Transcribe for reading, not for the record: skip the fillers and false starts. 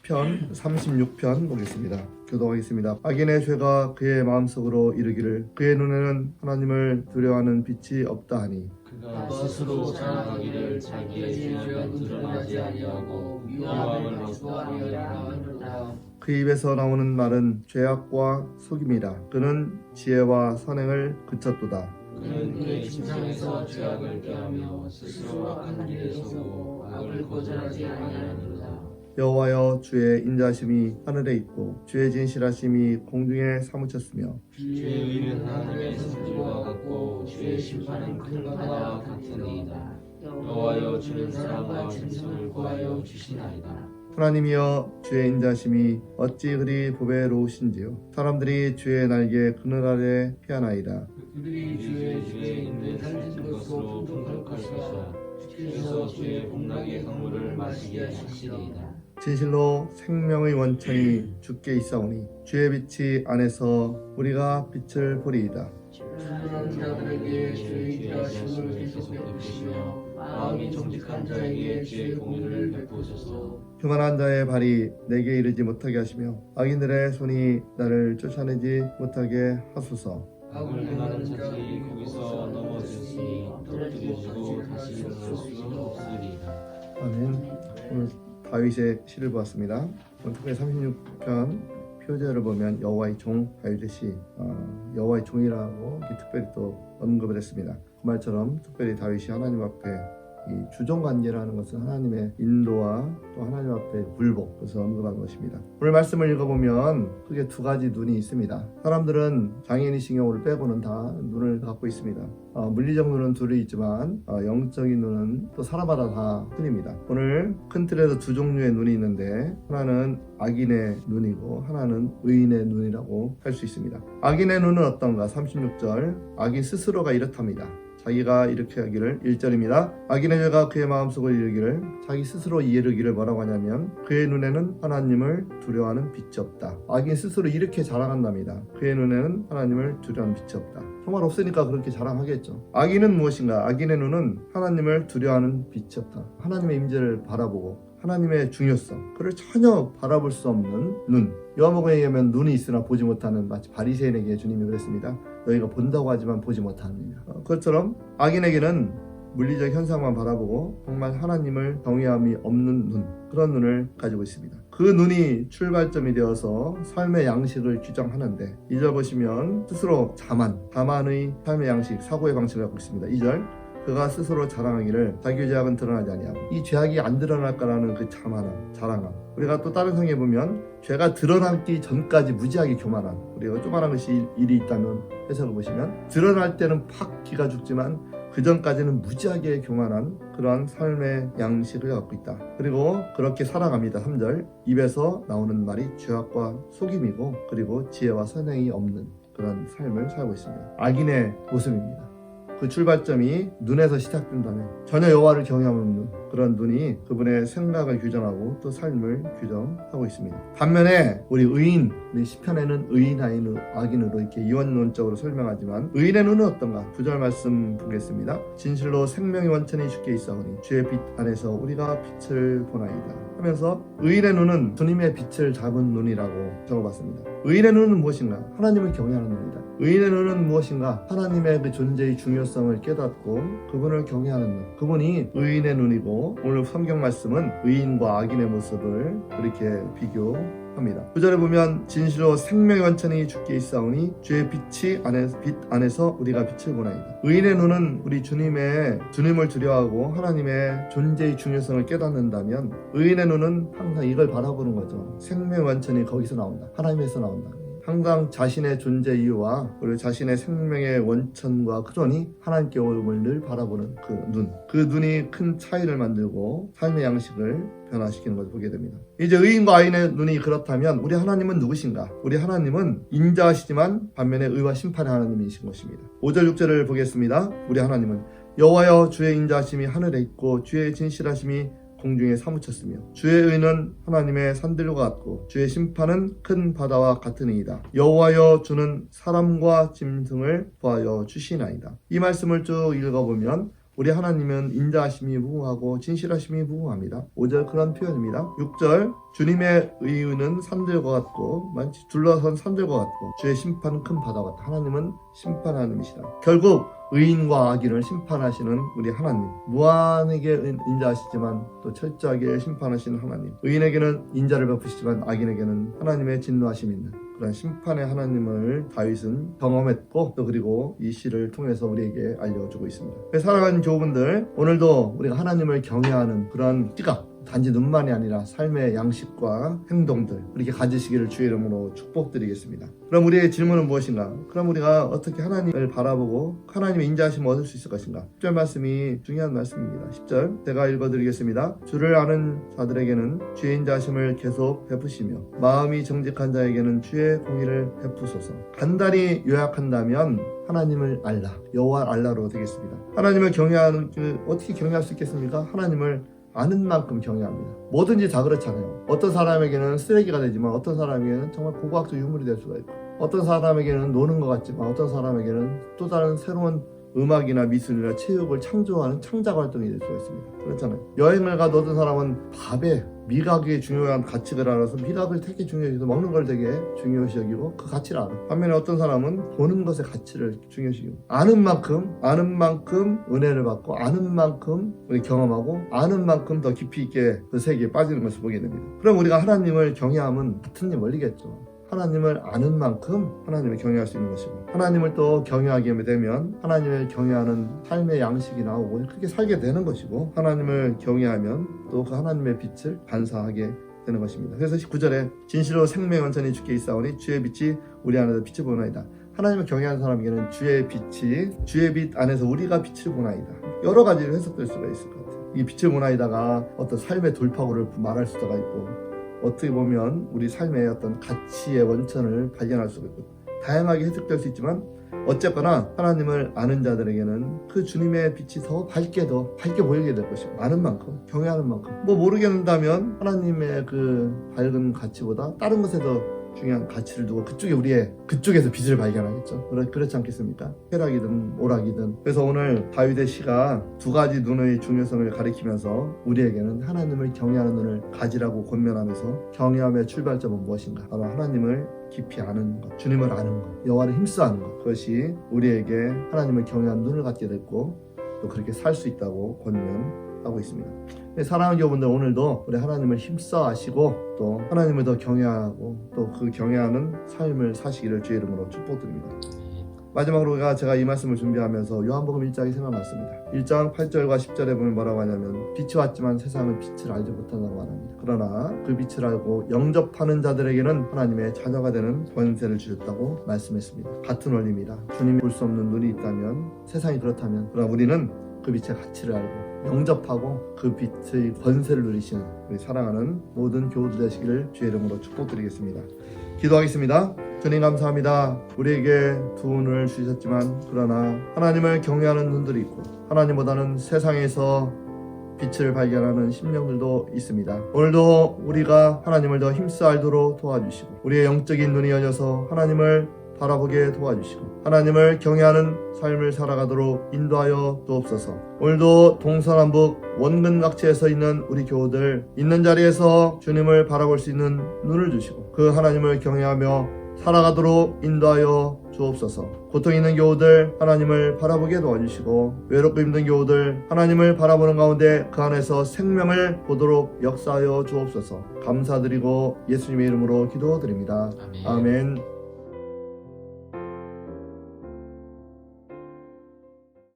시편 36편 보겠습니다. 교독하겠습니다. 악인의 죄가 그의 마음속으로 이르기를 그의 눈에는 하나님을 두려워하는 빛이 없다 하니 그가 스스로 자랑하기를 자기의 죄는 드러나지 아니하고 위험함을 거스하리라. 그 입에서 나오는 말은 죄악과 속임이라. 그는 지혜와 선행을 그쳤도다. 그는 그의 침상에서 죄악을 꾀하며 스스로 악한 길에 서고 악을 거절하지 아니하느니라. 여호와여, 주의 인자심이 하늘에 있고 주의 진실하심이 공중에 사무쳤으며 주의 의는 하나님의 선지와 같고 주의 심판은 큰 바다와 같으니이다. 여호와여, 주는 사랑과 진심을 구하여 주시나이다. 하나님이여, 주의 인자심이 어찌 그리 보배로우신지요. 사람들이 주의 날개 그늘 아래 피하나이다. 그들이 주의 죄에 있는 살진 것으로 분석할 것이라. 주께서 주의 복락의 강물을 마시게 하시리이다. 진실로 생명의 원천이 주께 있사오니 주의 빛이 안에서 우리가 빛을 보리이다. 불순한 자들에게 주의 기하심을 계속 베푸시며 마음이 정직한 자에게 주의 공의를 베푸소서. 교만한 자의 발이 내게 이르지 못하게 하시며 악인들의 손이 나를 쫓아내지 못하게 하소서. 악을 행하는 자들이 거기서 넘어지니 떨어뜨려지고 다시 일어날 수 없으리이다. 아멘. 오늘 다윗의 시를 보았습니다. 오늘 특별히 36편 표제를 보면 여호와의 종 다윗의 시, 여호와의 종이라고 특별히 또 언급을 했습니다. 그 말처럼 특별히 다윗이 하나님 앞에 이 주종관계라는 것은 하나님의 인도와 또 하나님 앞에 굴복, 그것을 언급한 것입니다. 오늘 말씀을 읽어보면 크게 두 가지 눈이 있습니다. 사람들은 장애인이신 경우를 빼고는 다 눈을 갖고 있습니다. 물리적 눈은 둘이 있지만 영적인 눈은 또 사람마다 다 틀립니다. 오늘 큰 틀에서 두 종류의 눈이 있는데 하나는 악인의 눈이고 하나는 의인의 눈이라고 할 수 있습니다. 악인의 눈은 어떤가? 36절 악인 스스로가 이렇답니다. 자기가 이렇게 하기를 1절입니다. 악인의 죄가 그의 마음속을 이르기를 자기 스스로 이르기를 뭐라고 하냐면 그의 눈에는 하나님을 두려워하는 빛이 없다. 악인 스스로 이렇게 자랑한답니다. 그의 눈에는 하나님을 두려워하는 빛이 없다. 정말 없으니까 그렇게 자랑하겠죠. 악인은 무엇인가? 악인의 눈은 하나님을 두려워하는 빛이 없다. 하나님의 임재를 바라보고 하나님의 중요성, 그를 전혀 바라볼 수 없는 눈. 요한복음에 의하면 눈이 있으나 보지 못하는, 마치 바리새인에게 주님이 그랬습니다. 너희가 본다고 하지만 보지 못하느니라. 그것처럼 악인에게는 물리적 현상만 바라보고 정말 하나님을 경외함이 없는 눈, 그런 눈을 가지고 있습니다. 그 눈이 출발점이 되어서 삶의 양식을 규정하는데 2절 보시면 스스로 자만의 삶의 양식, 사고의 방식을 갖고 있습니다. 2절 그가 스스로 자랑하기를 자기의 죄악은 드러나지 아니하고, 이 죄악이 안 드러날까라는 그 자만함, 자랑함. 우리가 또 다른 성경에 보면 죄가 드러나기 전까지 무지하게 교만한, 우리가 조그만한 것이 일이 있다면 해석을 보시면 드러날 때는 팍 기가 죽지만 그 전까지는 무지하게 교만한 그러한 삶의 양식을 갖고 있다. 그리고 그렇게 살아갑니다. 3절 입에서 나오는 말이 죄악과 속임이고 그리고 지혜와 선행이 없는 그런 삶을 살고 있습니다. 악인의 모습입니다. 그 출발점이 눈에서 시작된다면 전혀 여호와를 경외하는 눈, 그런 눈이 그분의 생각을 규정하고 또 삶을 규정하고 있습니다. 반면에 우리 의인, 우리 시편에는 의인, 악인으로 이렇게 이원론적으로 설명하지만 의인의 눈은 어떤가? 9절 말씀 보겠습니다. 진실로 생명의 원천이 주께 있사오니 주의 빛 안에서 우리가 빛을 보나이다 하면서 의인의 눈은 주님의 빛을 잡은 눈이라고 적어봤습니다. 의인의 눈은 무엇인가? 하나님을 경외하는 눈이다. 의인의 눈은 무엇인가? 하나님의 그 존재의 중요성을 깨닫고 그분을 경외하는 눈, 그분이 의인의 눈이고, 오늘 성경 말씀은 의인과 악인의 모습을 그렇게 비교합니다. 9절에 보면 진실로 생명의 원천이 주께 있사오니 주의 빛 안에서 우리가 빛을 보나이다. 의인의 눈은 우리 주님을 두려워하고 하나님의 존재의 중요성을 깨닫는다면 의인의 눈은 항상 이걸 바라보는 거죠. 생명의 원천이 거기서 나온다. 하나님에서 나온다. 항상 자신의 존재 이유와 그리고 자신의 생명의 원천과 근원이 하나님께 오음을 늘 바라보는 그 눈, 그 눈이 큰 차이를 만들고 삶의 양식을 변화시키는 것을 보게 됩니다. 이제 의인과 악인의 눈이 그렇다면 우리 하나님은 누구신가? 우리 하나님은 인자하시지만 반면에 의와 심판의 하나님이신 것입니다. 5절 6절을 보겠습니다. 우리 하나님은 여호와여, 주의 인자하심이 하늘에 있고 주의 진실하심이 공중에 사무쳤으며 주의 의는 하나님의 산들과 같고 주의 심판은 큰 바다와 같으니이다. 여호와여, 주는 사람과 짐승을 보하여 주시나이다. 이 말씀을 쭉 읽어보면 우리 하나님은 인자하심이 무궁하고 진실하심이 무궁합니다. 5절 그런 표현입니다. 6절 주님의 의는 산들과 같고 많지 둘러선 산들과 같고 주의 심판은 큰 바다와 같다. 하나님은 심판하는이시다. 결국 의인과 악인을 심판하시는 우리 하나님, 무한하게 인자하시지만 또 철저하게 심판하시는 하나님, 의인에게는 인자를 베푸시지만 악인에게는 하나님의 진노하심이 있는 그런 심판의 하나님을 다윗은 경험했고 또 그리고 이 시를 통해서 우리에게 알려주고 있습니다. 사랑하는 교우분들, 오늘도 우리가 하나님을 경외하는 그런 시각, 단지 눈만이 아니라 삶의 양식과 행동들 이렇게 가지시기를 주의 이름으로 축복드리겠습니다. 그럼 우리의 질문은 무엇인가? 그럼 우리가 어떻게 하나님을 바라보고 하나님의 인자하심을 얻을 수 있을 것인가? 10절 말씀이 중요한 말씀입니다. 10절 제가 읽어드리겠습니다. 주를 아는 자들에게는 주의 인자하심을 계속 베푸시며 마음이 정직한 자에게는 주의 공의를 베푸소서. 간단히 요약한다면 하나님을 알라, 여호와 알라로 되겠습니다. 하나님을 경외하는 어떻게 경외할 수 있겠습니까? 하나님을 아는 만큼 경외합니다. 뭐든지 다 그렇잖아요. 어떤 사람에게는 쓰레기가 되지만 어떤 사람에게는 정말 고고학적 유물이 될 수가 있고 어떤 사람에게는 노는 것 같지만 어떤 사람에게는 또 다른 새로운 음악이나 미술이나 체육을 창조하는 창작 활동이 될 수가 있습니다. 그렇잖아요. 여행을 가도 어떤 사람은 밥에 미각이 중요한 가치를 알아서 미각을 되게 중요해서 먹는 걸 되게 중요시 여기고 그 가치를 알아. 반면에 어떤 사람은 보는 것의 가치를 중요시 여기고 아는 만큼 은혜를 받고 아는 만큼 우리 경험하고 아는 만큼 더 깊이 있게 그 세계에 빠지는 것을 보게 됩니다. 그럼 우리가 하나님을 경외하면 같은 일 멀리겠죠. 하나님을 아는 만큼 하나님을 경외할 수 있는 것이고 하나님을 또 경외하게 되면 하나님을 경외하는 삶의 양식이 나오고 그렇게 살게 되는 것이고 하나님을 경외하면 또 그 하나님의 빛을 반사하게 되는 것입니다. 그래서 19절에 진실로 생명 원천이 주께 있사오니 주의 빛이 우리 안에서 빛을 보나이다. 하나님을 경외하는 사람에게는 주의 빛 안에서 우리가 빛을 보나이다. 여러 가지로 해석될 수가 있을 것 같아요. 이 빛을 보나이다가 어떤 삶의 돌파구를 말할 수가 있고 어떻게 보면 우리 삶의 어떤 가치의 원천을 발견할 수가 있고 다양하게 해석될 수 있지만 어쨌거나 하나님을 아는 자들에게는 그 주님의 빛이 더 밝게 보이게 될 것이고 아는 만큼 경외하는 만큼 뭐 모르겠다면 하나님의 그 밝은 가치보다 다른 것에 더 중요한 가치를 두고 그쪽에서 빛을 발견하겠죠. 그렇지 않겠습니까? 쾌락이든 오락이든. 그래서 오늘 다윗의 시가 두 가지 눈의 중요성을 가리키면서 우리에게는 하나님을 경외하는 눈을 가지라고 권면하면서 경외함의 출발점은 무엇인가? 바로 하나님을 깊이 아는 것, 주님을 아는 것, 여호와를 힘써 아는 것. 그것이 우리에게 하나님을 경외하는 눈을 갖게 됐고 또 그렇게 살 수 있다고 권면하고 있습니다. 사랑하는 여러분들, 오늘도 우리 하나님을 힘써 아시고 또 하나님을 더 경외하고 또 그 경외하는 삶을 사시기를 주의 이름으로 축복드립니다. 마지막으로 제가 이 말씀을 준비하면서 요한복음 1장이 생각났습니다. 1장 8절과 10절에 보면 뭐라고 하냐면 빛이 왔지만 세상은 빛을 알지 못한다고 말합니다. 그러나 그 빛을 알고 영접하는 자들에게는 하나님의 자녀가 되는 권세를 주셨다고 말씀했습니다. 같은 원리입니다. 주님이 볼 수 없는 눈이 있다면 세상이 그렇다면 그러나 우리는 그 빛의 가치를 알고 영접하고 그 빛의 권세를 누리시는 우리 사랑하는 모든 교우들 되시기를 주의 이름으로 축복드리겠습니다. 기도하겠습니다. 주님 감사합니다. 우리에게 두 눈을 주셨지만 그러나 하나님을 경외하는 눈들이 있고 하나님보다는 세상에서 빛을 발견하는 심령들도 있습니다. 오늘도 우리가 하나님을 더 힘써 알도록 도와주시고 우리의 영적인 눈이 열려서 하나님을 바라보게 도와주시고 하나님을 경외하는 삶을 살아가도록 인도하여 주옵소서. 오늘도 동서남북 원근각지에서 있는 우리 교우들 있는 자리에서 주님을 바라볼 수 있는 눈을 주시고 그 하나님을 경외하며 살아가도록 인도하여 주옵소서. 고통 있는 교우들 하나님을 바라보게 도와주시고 외롭고 힘든 교우들 하나님을 바라보는 가운데 그 안에서 생명을 보도록 역사하여 주옵소서. 감사드리고 예수님의 이름으로 기도드립니다. 아멘.